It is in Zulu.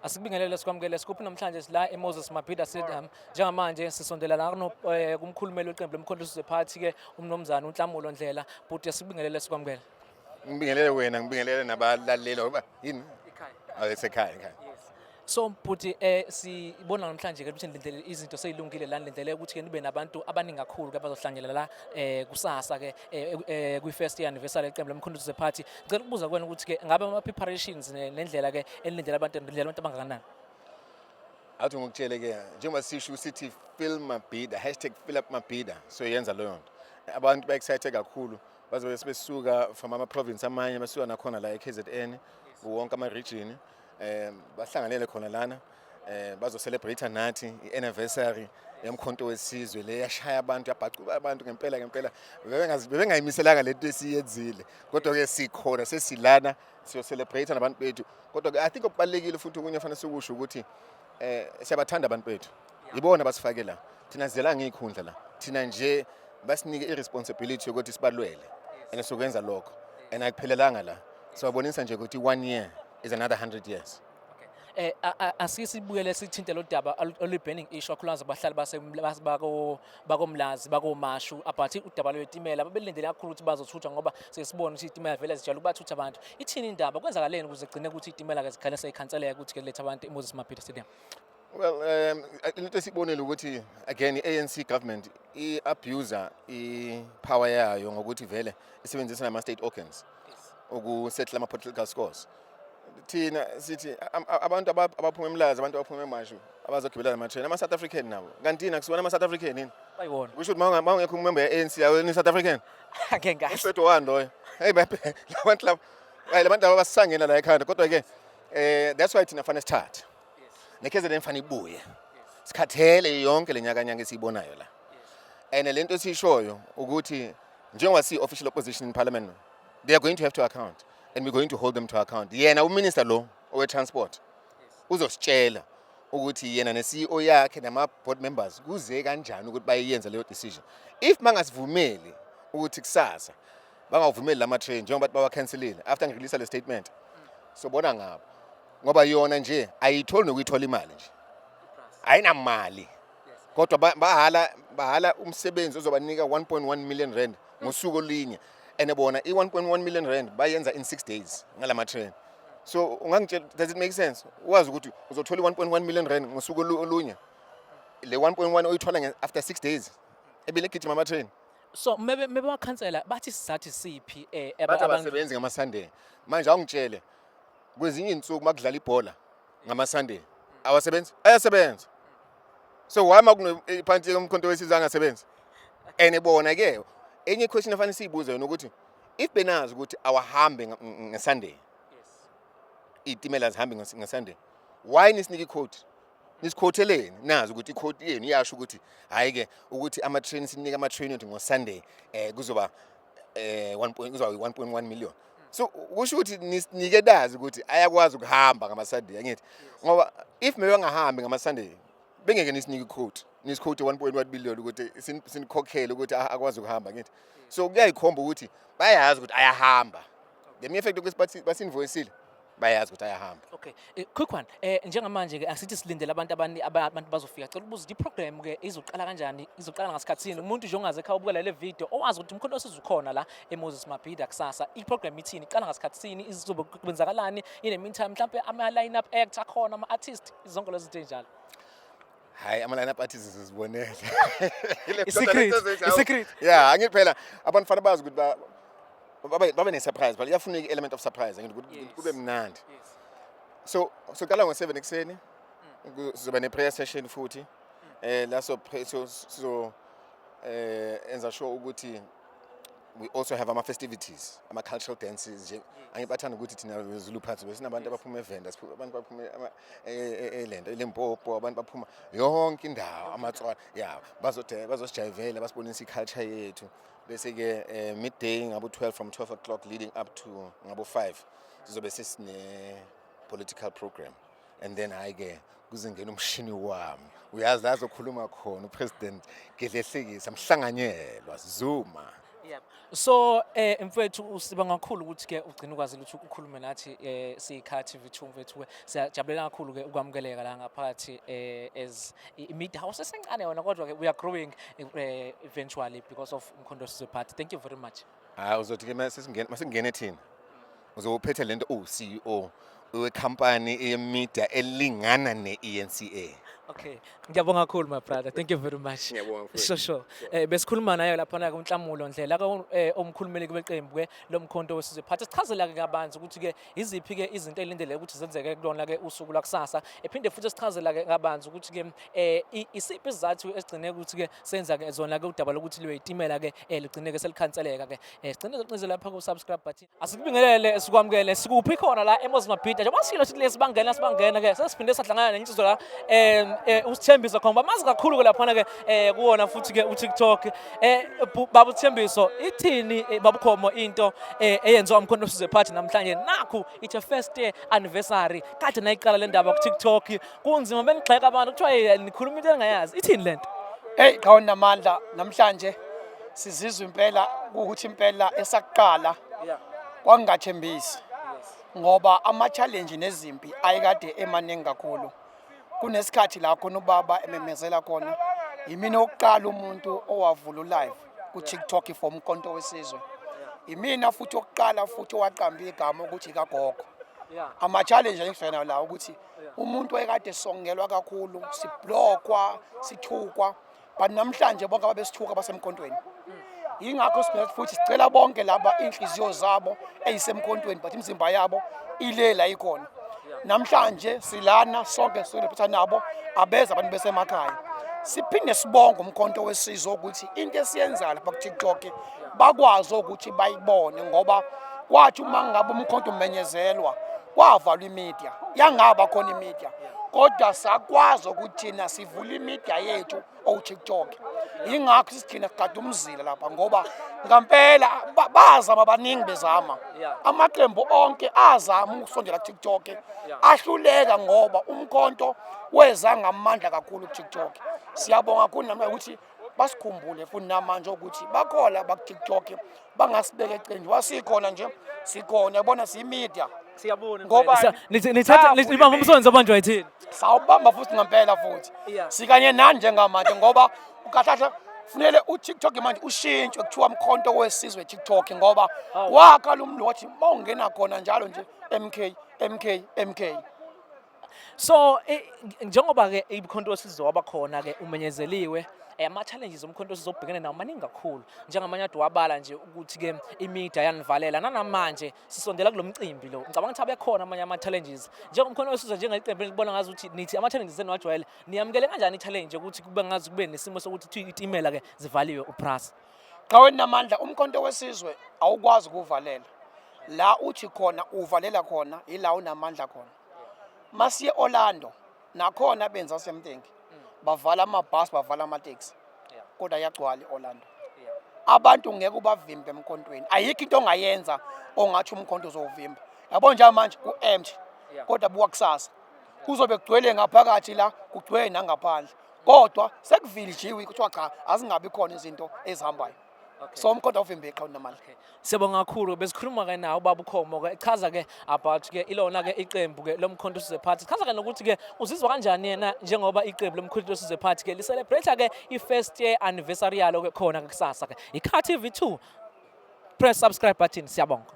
Asikubingelele sikwamukele sikuphi namhlanje sila eMoses Mabhida Stadium njengamanje sisondela la kumkhulumeli weqembu lomkhonto Party umnomzana uNhlamulo Ndlela but asikubingelele sikwamukele. Ngibingelele wena ngibingelele nabalaleli ngoba yini esekhaya. So mputi sibona namhlanje ke ukuthi ndlela izinto seyilungile la ndlela ukuthi ke nibe nabantu abaningi kakhulu ke abazohlangela la kusasa ke kwi first year anniversary yeqembu lomkhonto Party. Ngicela ukubuza kuwena ukuthi ke ngabe ama preparations nendlela ke elindlela abantu abangakanani. Athi ngikutshele ke njengoba sisho sithi film Mabhida #FillUpMabhida so yenza leyo nto. Abantu ba excited kakhulu bazobe besuka from ama province amanye basuka nakhona la eKZN wonke ama region bahlanganele khona lana bazo celebrate nathi i-anniversary yomkhonto wesizwe le yashaya abantu yabhacuka abantu ngempela bebengayimiselanga lento esiyenzile kodwa ke sikhona sesilana siyo celebrate nabantu bethu kodwa ke I think okubalekile futhi okunye fanele sikusho ukuthi siyabathanda abantu bethu ibona basifakela thina zela ngikhundla la thina nje basinike irresponsibility ukuthi sibalwele and sokwenza lokho and akuphelelanga la siyabonisa nje ukuthi 1 year is another 100 years. Asisibukele sithinte lo daba olu-burning issue akhulukazi abahlali bakomlazi bakomashu abathi udaba lwetimela babelindele kakhulu ukuthi bazothutha ngoba sesibona ukuthi itimela vele zijala ukubathutha abantu ithini indaba kwenzakaleni ukuze gcine ukuthi itimela ke zikhane seyikhanseleka ukuthi ke letha abantu eMoses Mabhida Stadium. Well into esibonile ukuthi again i-ANC government i-abuser i-power yayo ngokuthi vele isebenzisa nama state organs ukusettle ama political scores. Thina sithi abantu abaphuma emlazi abantu abaphuma emashu abazogibela ama train ama South African nabo kanti nakusiwana ama South African yini bayibona kusho ukuthi mawungekho umember ye-ANC yawe ni South African ake ngazi uSethu wando hey labantu laba labantu abasangena la ekhanda kodwa ke that's why thina fanele sithathe neKZN fanele ibuye sikhathele yonke lenyakanyanga esiyibonayo la and lento esishoyo ukuthi njengoba si official opposition in parliament they are going to have to account and we're going to hold them to account. Yena uminister lo owe transport uzositshela ukuthi yena ne-CEO yakhe nama board members kuze kanjani ukuthi bayenze leyo decision. If mangasivumeli ukuthi kusasa bangavumeli lama train njengoba bawa cancelile after ngirelease le statement sobona ngabo ngoba yona nje ayitholi nokuyithola imali nje ayinamali kodwa bahala umsebenzi ozobanika 1.1 million rand ngosuku olinye and bona i-1.1 million rand bayenza in 6 days ngalama train. So ungangitshela does it make sense wazi ukuthi uzothola 1.1 million rand ngosuku olunye le 1.1 oyithola after 6 days ebile gijima ama train. So maybe wakhansela bathi sizathi siphi abantu abasebenzi ngama Sunday manje awungitshele kwezinye insuku makudlala ibhola ngama Sunday awasebenzi ayasebenza so why makune iphanti yomkhonto wesizwe angasebenzi and bona ke enye question efanele siyibuze yona ukuthi if benazi ukuthi awahambe ngeSunday itimela zihambe ngeSunday why nisinike code nisikhoteleni nazi ukuthi icode yenu iyasho ukuthi hayi ke ukuthi ama train sinika ama train ukuthi ngoSunday kuzoba 1.1 million so kusho ukuthi nisinike dazi ukuthi ayakwazi ukuhamba ngama Sunday angithi ngoba if mebangahambi ngama Sunday bengeke nisinike code nisikhote 1.1 billion ukuthi sinikhokhele ukuthi akwazi ukuhamba ngithi so kuyayikhomba ukuthi bayazi ukuthi ayahamba the mere fact ukuthi basinvoiceile bayazi ukuthi ayahamba. Okay quick one njengamanje ke asithi silindele abantu bazofika cela ukubuza ukuthi iprogram ke izoqala kanjani izoqala ngasikhatsini umuntu nje ongaze ekhaya ubukela le video owazi ukuthi umkhonto sizukhona la eMoses Mabhida kusasa iprogram ithini iqala ngasikhatsini izobe kwenzakalani in the meantime mhlawumbe ama line up act akhona ama artist zonke lezi zinto enjalo. Hayi ama line up artists sizibonele secret yeah angithi phela abantu fanele bazi ukuthi babe ne surprise but iyafuna element of surprise ngithi kube mnandi so qala ngo7 ekseni sizoba ne prayer session futhi la so enza sure ukuthi we also have ama festivities ama cultural dances nje angibathanda ukuthi thina Zulu Party besinabantu abaphuma eVenda abantu baphuma elento eLimpopo abantu baphuma yonke indawo amatswana yeah bazosijayivela basibonisa iculture yethu bese ke midday ngabo 12 from 12 o'clock leading up to ngabo 5 sizobe sesine political program and then hayi ke kuzingena umshini wami uyazi la zokhuluma khona upresident Gedlehlekisa mhlanganyelwa Zuma Yep. So mfethu usibonga kakhulu ukuthi ke ugcina ukwazile ukuthi ukhulume nathi siyikha TV2 mfethu siyajabulela kakhulu ke ukwamukeleka la ngaphakathi as i-mid house esencane yona kodwa ke we are growing eventually because of Umkhonto Wesizwe Party. Thank you very much. Uzothi ke masingene thina uzophethe lento CEO wekhampani yemedia elingana ne-ENCA. Okay, ngiyabonga kakhulu my brother. Thank you very much. Ngiyabonga mfowethu. Sure. Besikhuluma naye lapha na kuNhlamulo Ndlela ka omkhulumeli beqembu ke lomkhonto wesizwe Party. Sichazela ke kabanzi ukuthi ke iziphi ke izinto elindeleke ukuthi zenzeke kulona ke usuku lakusasa. Ephinde futhi sichazela ke kabanzi ukuthi ke isiphi isizathu esigcine ukuthi ke senza ke zona ke udaba lokuthi liwe itimela ke ligcine ke selikhanseleka ke. Sigcine zoqinize lapha ku subscribe button. Asikubingelele sikwamukele sikuphi khona la eMoses Mabhida. Njengoba silo sithi lesibangena ke sesiphinde sahlangana nensizwa la usithembiso khomba mazi kakhulu ke lapha ke kuwona futhi ke uTikTok baba uThembiso ithini babukhomo into eyenziwa Umkhonto Wesizwe Party namhlanje nakho it's first year anniversary kade nayiqala le ndaba ku TikTok kunzima benigxeka abantu kuthiwa nikhuluma into engayazi ithini lento Hey qhawe namandla namhlanje sizizwa impela ukuthi impela esaqala kwangathembisi ngoba ama challenge nezimpi ayikade emaningi kakhulu kunesikhathi la khona ubaba ememezela khona yimina oqala umuntu owavula live ku TikTok for Umkhonto Wesizwe yimina futhi oqala futhi owaqamba igama ukuthi kagogo ama challenge engifena la ukuthi umuntu ekade songelwa kakhulu siblockwa sithukwa but namhlanje bonke ababesithuka basemkhontweni ingakho siphela futhi sicela bonke laba inhliziyo zabo eyisemkhontweni but imizimba yabo ilela ikhona namhlanje silana sonke silephetha nabo abeza abantu besemakhaya siphinde sibonge Umkhonto Wesizwe ukuthi into esiyenzayo lapha ku TikTok bakwazi ukuthi bayibone ngoba kwathi uma ngabe umkhonto umenyezelwa kwavalwa imedia yangaba khona imedia kodwa sakwazi ukuthi thina sivula imedia yethu o TikTok ingakho sithina sigada umzila lapha ngoba ngempela bazama abaningi bezama amaqembu onke azama ukusondela ku TikTok ahluleka ngoba umkhonto weza ngamandla kakhulu ku TikTok siyabonga kakhulu namhlanje ukuthi basikhumbule futhi namanje ukuthi bakhola ba TikTok bangasibeke eqenjini wasikhona nje sikhona yabona simedia siyabona ngoba nithatha libamba umsonzo abanjwa yithini sawubamba futhi ngempela futhi sikanye nani njengamanje ngoba ukahlatha kufanele uTikTok manje ushintshe kuthiwa Umkhonto Wesizwe TikTok ngoba wakhala umlo wathi mawungena khona njalo nje MK. So njengoba ke Umkhonto Wesizwe wabakhona ke umenyezeliwe ama challenges Umkhonto Wesizwe obhekene nawo maningi kakhulu njengamanye adu wabala nje ukuthi ke imedia yanivalela nanamanje sisondela kulomcimbi lo ngicabanga ukuthi abekhona amanye ama challenges njengomkhonto Wesizwe njengeliqembu libona ngazi ukuthi nithi ama challenges senwajwayele niyamukele kanjani challenge ukuthi kube ngazi kube nesimo sokuthi itimela ke zivaliwe uPrasa Qhawe namandla Umkhonto Wesizwe awukwazi ukuvalela la uthi khona uvalela khona ila unamandla khona masiye Orlando nakhona benza something bavala amabhasi bavala amateksi kodwa yagcwala eOrlando abantu ngeke ubavimbe emkhontweni ayikho into ongayenza ongathi umkhonto uzovimba yabo nje manje uempty kodwa buka kusasa kuzobe kugcwele ngaphakathi la kugcwele nangaphandle kodwa sekuviljiwe kuthiwa cha azingabi khona izinto ezihambayo so umkhonto uvimbe eqhawe namandla siyabonga kakhulu besikhuluma ke nawe ubaba uKhomo ke chaza ke about ke ilona ke iqembu ke lomkhonto Wesizwe Party chaza ke nokuthi ke uzizwa kanjani yena njengoba iqembu lomkhonto Wesizwe Party ke li-celebrate ke i-first year anniversary yalo ke khona kusasa ke iKha TV2 press subscribe button siyabonga